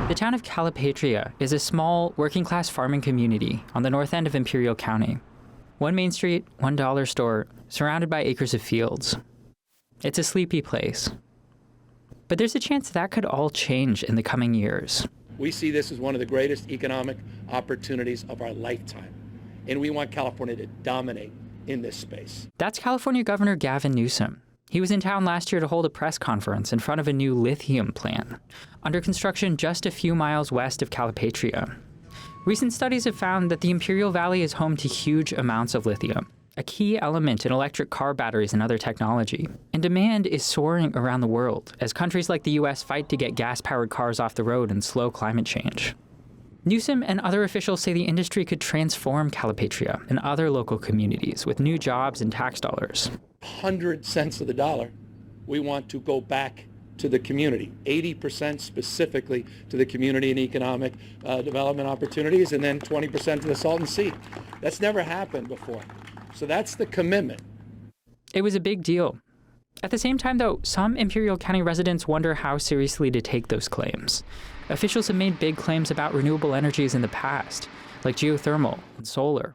The town of Calipatria is a small, working-class farming community on the north end of Imperial County. One main street, one dollar store, surrounded by acres of fields. It's a sleepy place. But there's a chance that could all change in the coming years. We see this as one of the greatest economic opportunities of our lifetime, and we want California to dominate in this space. That's California Governor Gavin Newsom. He was in town last year to hold a press conference in front of a new lithium plant, under construction just a few miles west of Calipatria. Recent studies have found that the Imperial Valley is home to huge amounts of lithium, a key element in electric car batteries and other technology. And demand is soaring around the world as countries like the US fight to get gas-powered cars off the road and slow climate change. Newsom and other officials say the industry could transform Calipatria and other local communities with new jobs and tax dollars. 100 cents of the dollar, we want to go back to the community, 80% specifically to the community and economic development opportunities, and then 20% to the Salton Sea. That's never happened before. So that's the commitment. It was a big deal. At the same time, though, some Imperial County residents wonder how seriously to take those claims. Officials have made big claims about renewable energies in the past, like geothermal and solar.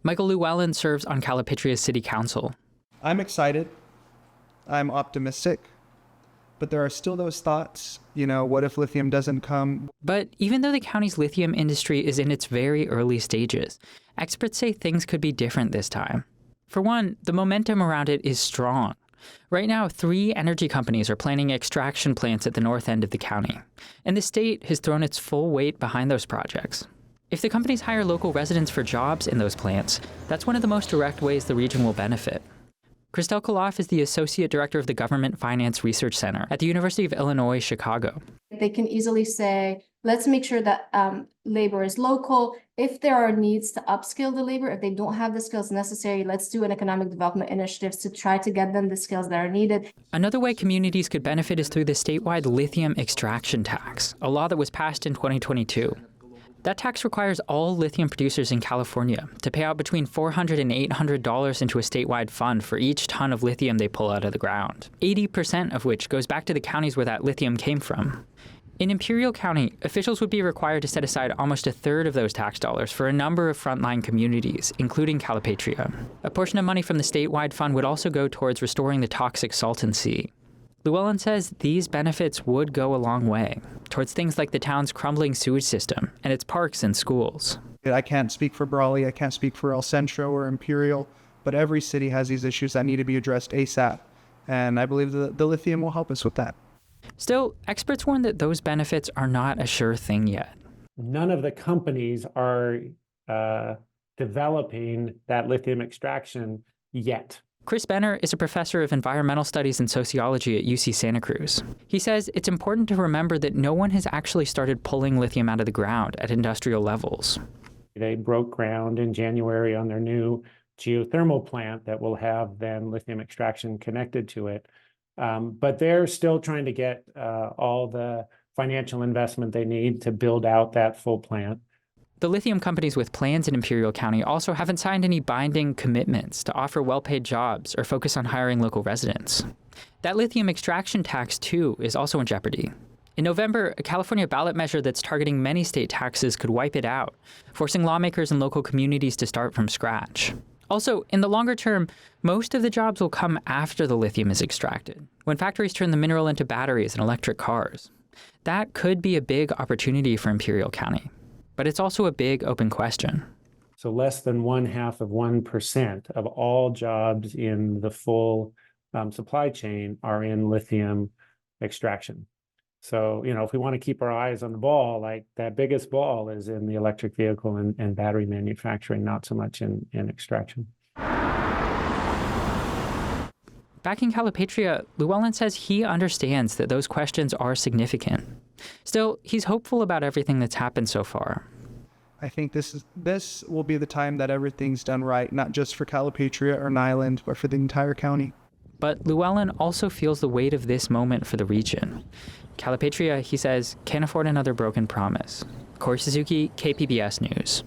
Michael Llewellyn serves on Calipatria's City Council. I'm excited. I'm optimistic. But there are still those thoughts, what if lithium doesn't come? But even though the county's lithium industry is in its very early stages, experts say things could be different this time. For one, the momentum around it is strong. Right now, 3 energy companies are planning extraction plants at the north end of the county, and the state has thrown its full weight behind those projects. If the companies hire local residents for jobs in those plants, that's one of the most direct ways the region will benefit. Christelle Koloff is the Associate Director of the Government Finance Research Center at the University of Illinois, Chicago. They can easily say, let's make sure that labor is local. If there are needs to upskill the labor, if they don't have the skills necessary, let's do an economic development initiatives to try to get them the skills that are needed. Another way communities could benefit is through the statewide lithium extraction tax, a law that was passed in 2022. That tax requires all lithium producers in California to pay out between $400 and $800 into a statewide fund for each ton of lithium they pull out of the ground, 80% of which goes back to the counties where that lithium came from. In Imperial County, officials would be required to set aside almost a third of those tax dollars for a number of frontline communities, including Calipatria. A portion of money from the statewide fund would also go towards restoring the toxic Salton Sea. Llewellyn says these benefits would go a long way towards things like the town's crumbling sewage system and its parks and schools. I can't speak for Brawley, I can't speak for El Centro or Imperial, but every city has these issues that need to be addressed ASAP. And I believe the lithium will help us with that. Still, experts warn that those benefits are not a sure thing yet. None of the companies are developing that lithium extraction yet. Chris Benner is a professor of environmental studies and sociology at UC Santa Cruz. He says it's important to remember that no one has actually started pulling lithium out of the ground at industrial levels. They broke ground in January on their new geothermal plant that will have then lithium extraction connected to it. But they're still trying to get all the financial investment they need to build out that full plant. The lithium companies with plans in Imperial County also haven't signed any binding commitments to offer well-paid jobs or focus on hiring local residents. That lithium extraction tax, too, is also in jeopardy. In November, a California ballot measure that's targeting many state taxes could wipe it out, forcing lawmakers and local communities to start from scratch. Also, in the longer term, most of the jobs will come after the lithium is extracted, when factories turn the mineral into batteries and electric cars. That could be a big opportunity for Imperial County. But it's also a big open question. So less than 0.5% of all jobs in the full supply chain are in lithium extraction. So, if we want to keep our eyes on the ball, like that biggest ball is in the electric vehicle and battery manufacturing, not so much in extraction. Back in Calipatria, Llewellyn says he understands that those questions are significant. Still, he's hopeful about everything that's happened so far. I think this will be the time that everything's done right, not just for Calipatria or Nyland, but for the entire county. But Llewellyn also feels the weight of this moment for the region. Calipatria, he says, can't afford another broken promise. Kori Suzuki, KPBS News.